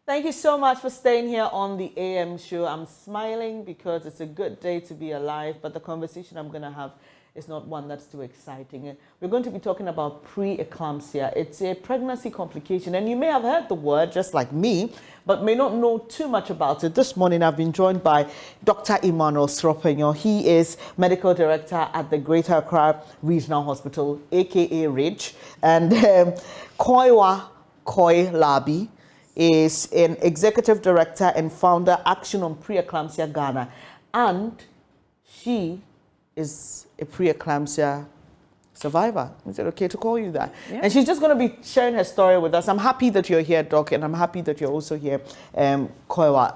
Thank you so much for staying here on the AM show. I'm smiling because it's a good day to be alive, but the conversation I'm going to have is not one that's too exciting. We're going to be talking about preeclampsia. It's a pregnancy complication, and you may have heard the word just like me, but may not know too much about it. This morning, I've been joined by Dr. Emmanuel Sropenyo. He is Medical Director at the Greater Accra Regional Hospital, aka RIDGE, and Koiwa Koi Labi is an executive director and founder, Action on Preeclampsia Ghana, and she is a preeclampsia survivor. Is it okay to call you that? Yeah. And she's just going to be sharing her story with us. I'm happy that you're here, Doc, and I'm happy that you're also here, Koiwa.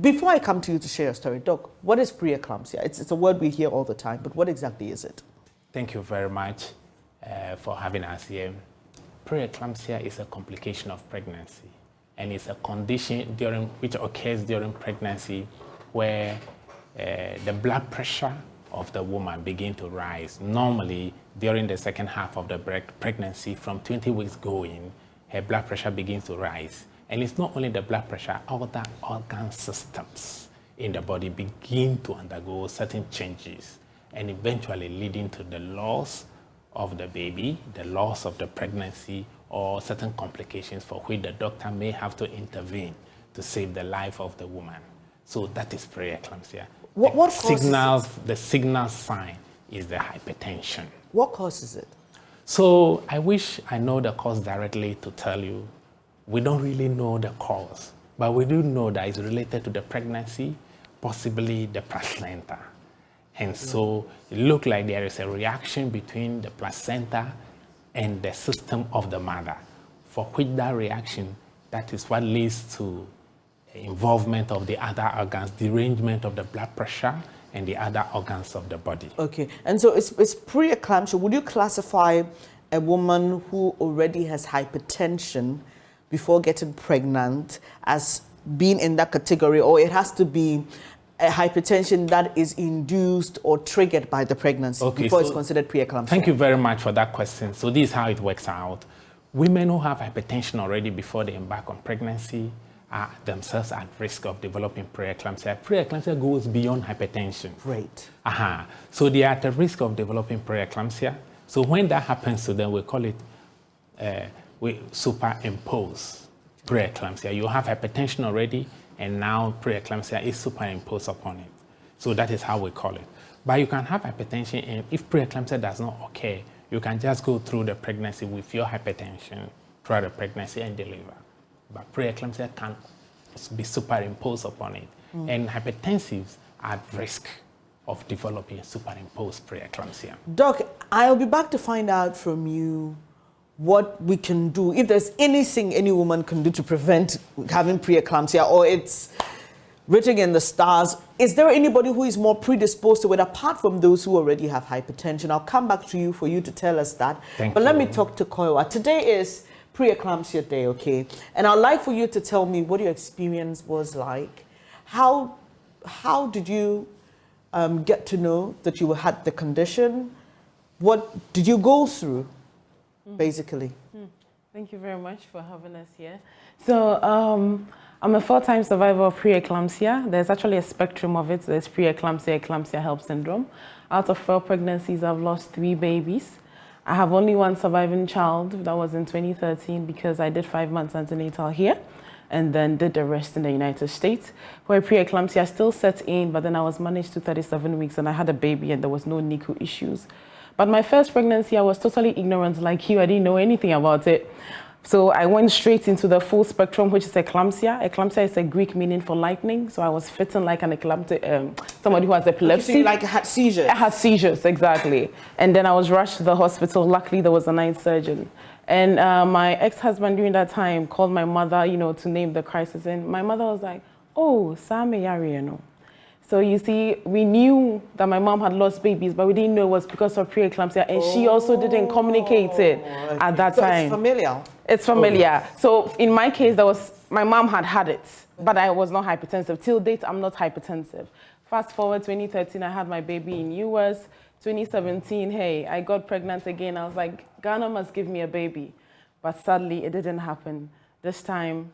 Before I come to you to share your story, Doc, what is preeclampsia? It's a word we hear all the time, but what exactly is it? Thank you very much for having us here. Preeclampsia is a complication of pregnancy, and it's a condition which occurs during pregnancy where the blood pressure of the woman begins to rise. Normally, during the second half of the pregnancy, from 20 weeks going, her blood pressure begins to rise. And it's not only the blood pressure, other organ systems in the body begin to undergo certain changes, and eventually leading to the loss of the baby, the loss of the pregnancy, or certain complications for which the doctor may have to intervene to save the life of the woman. So that is preeclampsia. What signals? The signal sign is the hypertension. What causes it? So I wish I know the cause directly to tell you. We don't really know the cause, but we do know that it's related to the pregnancy, possibly the placenta. And so it looks like there is a reaction between the placenta and the system of the mother, for which that reaction, that is what leads to involvement of the other organs, derangement of the blood pressure and the other organs of the body. Okay, and so it's preeclampsia. Would you classify a woman who already has hypertension before getting pregnant as being in that category, or it has to be a hypertension that is induced or triggered by the pregnancy before it's considered preeclampsia? Thank you very much for that question. So this is how it works out. Women who have hypertension already before they embark on pregnancy are themselves at risk of developing preeclampsia. Preeclampsia goes beyond hypertension. Great. So they are at the risk of developing preeclampsia. So when that happens to them, we call it, we superimpose preeclampsia. You have hypertension already, and now preeclampsia is superimposed upon it. So that is how we call it. But you can have hypertension, and if preeclampsia does not occur, you can just go through the pregnancy with your hypertension throughout the pregnancy and deliver. But preeclampsia can be superimposed upon it. And hypertensives are at risk of developing superimposed preeclampsia. Doc, I'll be back to find out from you what we can do, if there's anything any woman can do to prevent having preeclampsia, or it's written in the stars. Is there anybody who is more predisposed to it apart from those who already have hypertension? I'll come back to you for you to tell us that. But let me talk to Koiwa. Today is Preeclampsia Day, okay? And I'd like for you to tell me what your experience was like. How did you get to know that you had the condition? What did you go through? Basically. Thank you very much for having us here. So I'm a 4-time survivor of preeclampsia. There's actually a spectrum of it. There's preeclampsia, eclampsia, HELP syndrome. Out of 4 pregnancies, I've lost 3 babies. I have only 1 surviving child. That was in 2013 because I did 5 months antenatal here and then did the rest in the United States, where preeclampsia still set in, but then I was managed to 37 weeks and I had a baby and there was no NICU issues. But my first pregnancy, I was totally ignorant like you. I didn't know anything about it. So I went straight into the full spectrum, which is eclampsia. Eclampsia is a Greek meaning for lightning. So I was fitting like an somebody who has epilepsy. So like had seizures? I had seizures, exactly. And then I was rushed to the hospital. Luckily, there was a night surgeon. And my ex-husband during that time called my mother, to name the crisis. And my mother was like, oh, Same Yari, So you see, we knew that my mom had lost babies, but we didn't know it was because of preeclampsia, and she also didn't communicate it at that time. It's familiar. It's familiar. So in my case, my mom had it, but I was not hypertensive. Till date, I'm not hypertensive. Fast forward 2013, I had my baby in US. 2017, hey, I got pregnant again. I was like, Ghana must give me a baby. But sadly, it didn't happen. This time,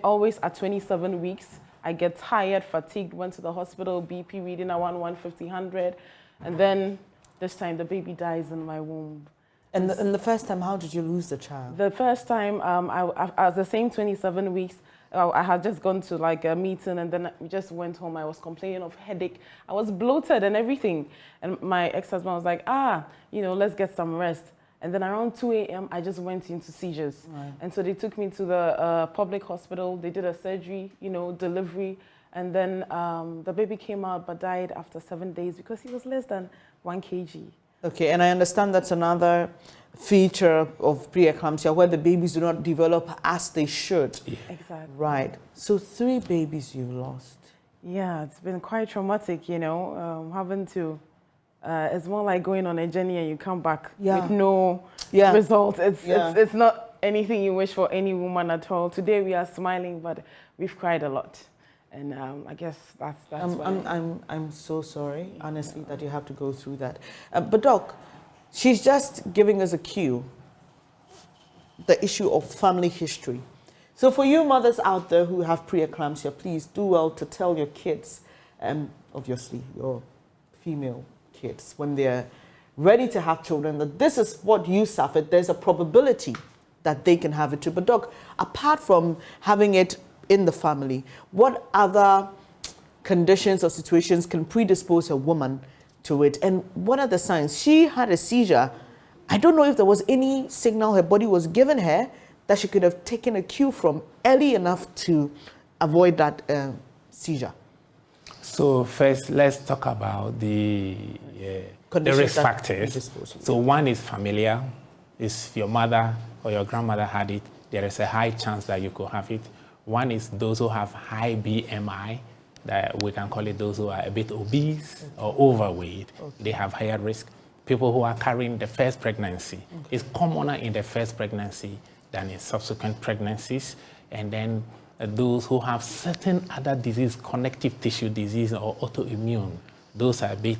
always at 27 weeks. I get tired, fatigued, went to the hospital, BP reading around 150, 100. And then this time the baby dies in my womb. And the first time, how did you lose the child? The first time, I was the same 27 weeks. I had just gone to like a meeting and then we just went home. I was complaining of headache. I was bloated and everything. And my ex-husband was like, let's get some rest. And then around 2 a.m., I just went into seizures. Right. And so they took me to the public hospital. They did a surgery, delivery. And then the baby came out but died after 7 days because he was less than 1 kg. Okay, and I understand that's another feature of preeclampsia where the babies do not develop as they should. Yeah. Exactly. Right. So 3 babies you lost. Yeah, it's been quite traumatic, having to, it's more like going on a journey and you come back with no result. It's not anything you wish for any woman at all. Today we are smiling, but we've cried a lot. And I guess that's I'm so sorry, honestly, that you have to go through that. But Doc, she's just giving us a cue, the issue of family history. So for you mothers out there who have preeclampsia, please do well to tell your kids, obviously your female kids, when they're ready to have children, that this is what you suffered. There's a probability that they can have it too. But Doc, apart from having it in the family, what other conditions or situations can predispose a woman to it? And what are the signs? She had a seizure. I don't know if there was any signal her body was giving her that she could have taken a cue from early enough to avoid that seizure. So first, let's talk about the risk factors. So one is familial. If your mother or your grandmother had it, there is a high chance that you could have it. One is those who have high BMI, that we can call it those who are a bit obese or overweight. They have higher risk. People who are carrying the first pregnancy. It's commoner in the first pregnancy than in subsequent pregnancies. And then those who have certain other disease, connective tissue disease or autoimmune, those are a bit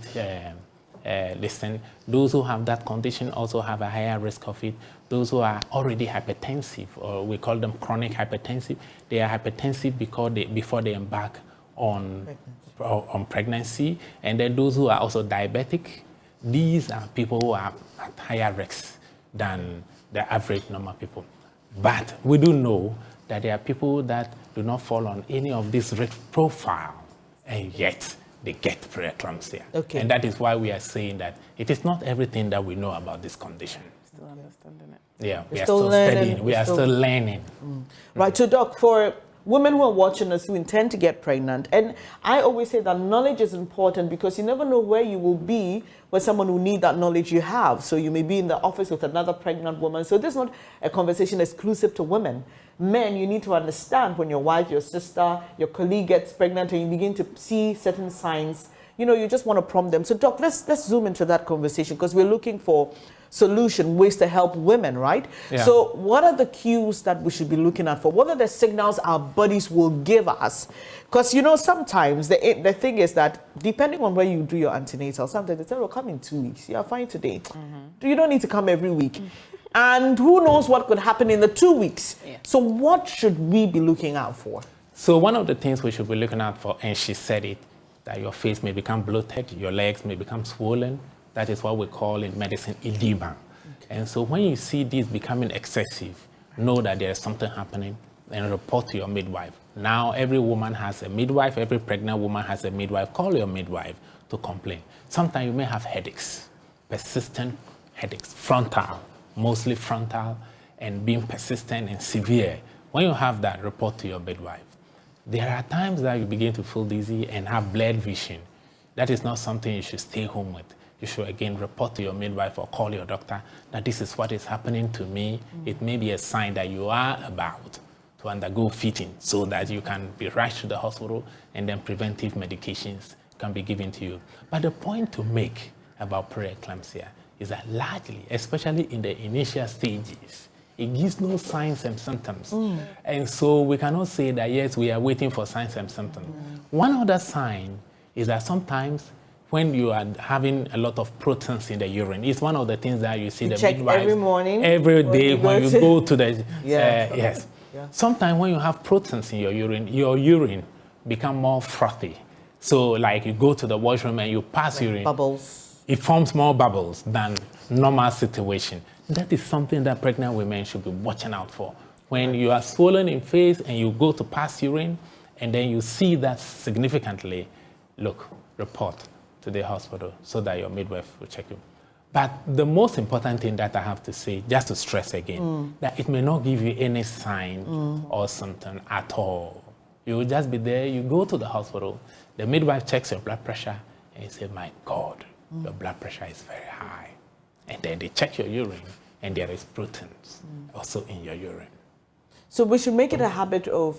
distant. Those who have that condition also have a higher risk of it. Those who are already hypertensive, or we call them chronic hypertensive, they are hypertensive before they embark on pregnancy. And then those who are also diabetic, these are people who are at higher risk than the average normal people. But we do know that there are people that do not fall on any of this risk profile, and yet they get preeclampsia. Okay. And that is why we are saying that it is not everything that we know about this condition. Still understanding it. Yeah, we are still studying. We are still learning. Right, so Doc, for women who are watching us who intend to get pregnant, and I always say that knowledge is important because you never know where you will be with someone who needs that knowledge you have. So you may be in the office with another pregnant woman. So this is not a conversation exclusive to women. Men, you need to understand when your wife, your sister, your colleague gets pregnant and you begin to see certain signs, you just want to prompt them. So Doc, let's zoom into that conversation because we're looking for ways to help women, right? Yeah. So what are the cues that we should be looking at for? What are the signals our bodies will give us? Because, sometimes the thing is that depending on where you do your antenatal, sometimes they say, oh, come in 2 weeks. You are fine today. You don't need to come every week. And who knows what could happen in the 2 weeks. Yeah. So what should we be looking out for? So one of the things we should be looking out for, and she said it, that your face may become bloated, your legs may become swollen. That is what we call in medicine edema. Okay. And so when you see this becoming excessive, know that there is something happening and report to your midwife. Now every woman has a midwife, every pregnant woman has a midwife. Call your midwife to complain. Sometimes you may have headaches, persistent headaches, frontal, mostly frontal, and being persistent and severe. When you have that, report to your midwife. There are times that you begin to feel dizzy and have blurred vision. That is not something you should stay home with. You should again report to your midwife or call your doctor that this is what is happening to me. It may be a sign that you are about to undergo fitting so that you can be rushed to the hospital and then preventive medications can be given to you. But the point to make about preeclampsia is that largely, especially in the initial stages, it gives no signs and symptoms. And so we cannot say that, yes, we are waiting for signs and symptoms. One other sign is that sometimes when you are having a lot of proteins in the urine, it's one of the things that you see the check midwives every morning, every day when you go to the yes. Yeah. Sometimes when you have proteins in your urine become more frothy. So like you go to the washroom and you pass urine. Bubbles. It forms more bubbles than normal situation. That is something that pregnant women should be watching out for. When you are swollen in face and you go to pass urine and then you see that significantly, look, report to the hospital so that your midwife will check you. But the most important thing that I have to say, just to stress again, that it may not give you any sign or symptom at all. You will just be there, you go to the hospital, the midwife checks your blood pressure, and you say, my God, your blood pressure is very high. And then they check your urine, and there is proteins also in your urine. So we should make it a habit of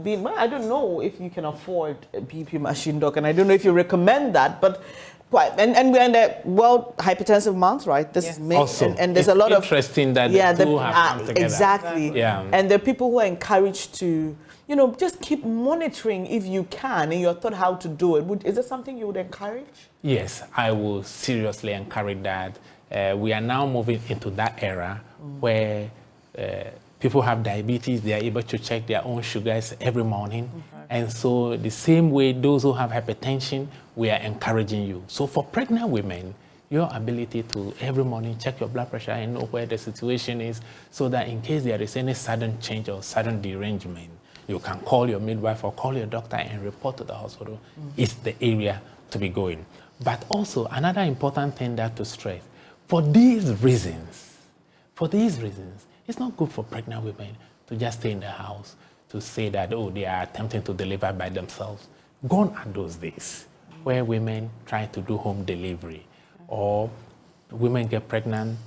being, well, I don't know if you can afford a BP machine, doc, and I don't know if you recommend that, but quite, and we're in the World Hypertensive Month, right? This is May, also, and there's a lot of interesting that the two have come together. Exactly. Yeah. And there are people who are encouraged to, you know, just keep monitoring if you can, and you're taught how to do it. Is it something you would encourage? Yes, I will seriously encourage that. We are now moving into that era where people have diabetes, they are able to check their own sugars every morning. And so the same way those who have hypertension, we are encouraging you. So for pregnant women, your ability to every morning check your blood pressure and know where the situation is so that in case there is any sudden change or sudden derangement, you can call your midwife or call your doctor and report to the hospital. It's the area to be going. But also another important thing that to stress, for these reasons, it's not good for pregnant women to just stay in the house to say that, oh, they are attempting to deliver by themselves. Gone are those days where women try to do home delivery or women get pregnant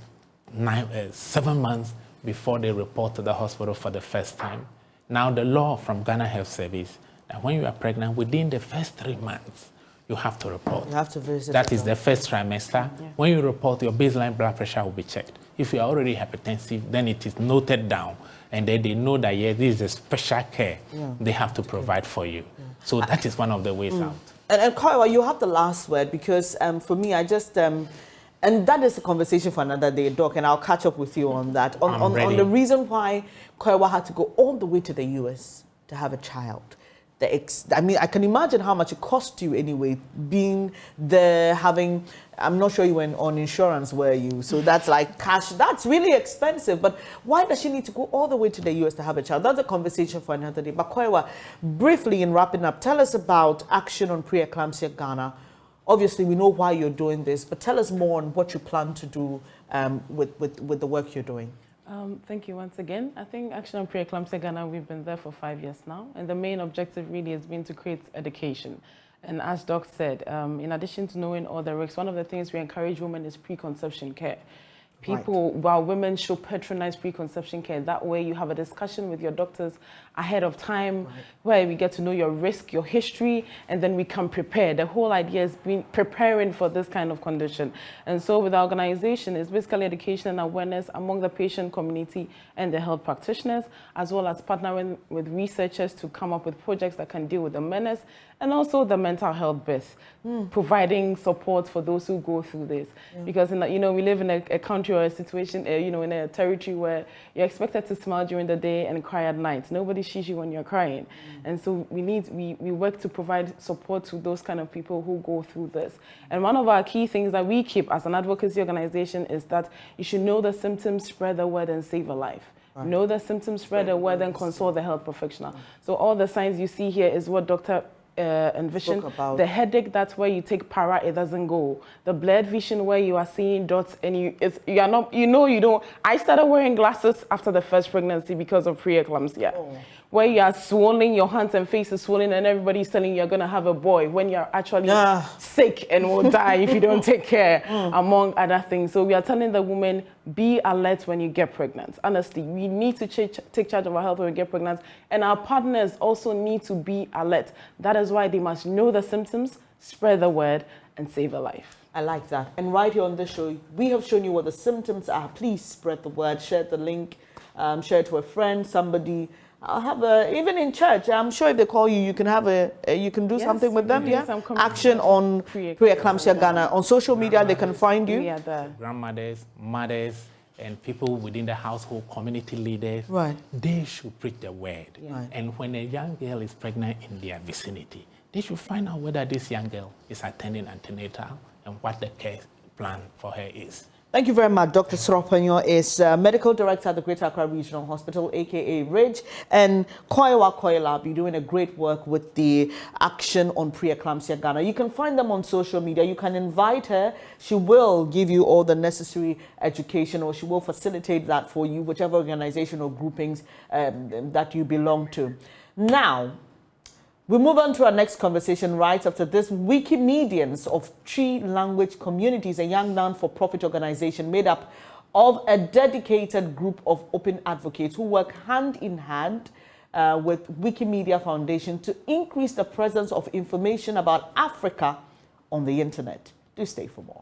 7 months before they report to the hospital for the first time. Now the law from Ghana Health Service, that when you are pregnant, within the first 3 months, you have to report. You have to visit. That is the first trimester. When you report, your baseline blood pressure will be checked. If you are already hypertensive, then it is noted down. And then they know that, yeah, this is a special care they have to provide for you. So that is one of the ways out. And Koiwa, you have the last word because for me, I just, and that is a conversation for another day, Doc, and I'll catch up with you on that. On the reason why Koiwa had to go all the way to the US to have a child. I mean, I can imagine how much it cost you anyway, being there, having, I'm not sure you went on insurance, were you? So that's like cash, that's really expensive. But why does she need to go all the way to the US to have a child? That's a conversation for another day. But Koiwa, briefly in wrapping up, tell us about Action on Preeclampsia Ghana. Obviously, we know why you're doing this, but tell us more on what you plan to do with the work you're doing. Thank you once again. I think Action on Preeclampsia Ghana, we've been there for 5 years now, and the main objective really has been to create education. And as Doc said, in addition to knowing all the risks, one of the things we encourage women is preconception care. While women should patronize preconception care, that way you have a discussion with your doctors ahead of time where we get to know your risk, your history, and then we can prepare. The whole idea is preparing for this kind of condition. And so with our organization, it's basically education and awareness among the patient community and the health practitioners, as well as partnering with researchers to come up with projects that can deal with the menace and also the mental health bits, providing support for those who go through this. Because we live in a country or a situation, in a territory where you're expected to smile during the day and cry at night. Nobody sees you when you're crying. And so we work to provide support to those kind of people who go through this. And one of our key things that we keep as an advocacy organization is that you should know the symptoms, spread the word, and save a life. Know the symptoms, spread the word, and consult the health professional. So all the signs you see here is what Dr. envision. The headache, that's where you take para, it doesn't go. The blurred vision where you are seeing dots and you don't. I started wearing glasses after the first pregnancy because of preeclampsia. Where you are swollen, your hands and face is swollen, and everybody's telling you you're going to have a boy when you're actually sick and will die if you don't take care, among other things. So we are telling the women, be alert when you get pregnant. Honestly, we need to take charge of our health when we get pregnant, and our partners also need to be alert. That is why they must know the symptoms, spread the word, and save a life. I like that. And right here on this show, we have shown you what the symptoms are. Please spread the word, share the link, share it to a friend, somebody. I'll have even in church, I'm sure if they call you, you can have you can do something with them, Action on Preeclampsia Ghana. On social media, they can find you. Grandmothers, mothers, and people within the household, community leaders, Right. they should preach the word. Right. And when a young girl is pregnant in their vicinity, they should find out whether this young girl is attending antenatal and what the care plan for her is. Thank you very much. Dr. Sropanyo is Medical Director at the Greater Accra Regional Hospital, aka RIDGE, and Koiwa Koila be doing a great work with the Action on Preeclampsia Ghana. You can find them on social media. You can invite her. She will give you all the necessary education, or she will facilitate that for you, whichever organization or groupings that you belong to. Now, we move on to our next conversation right after this. Wikimedians of Tree Language Communities, a young non-for-profit organization made up of a dedicated group of open advocates who work hand in hand with Wikimedia Foundation to increase the presence of information about Africa on the internet. Do stay for more.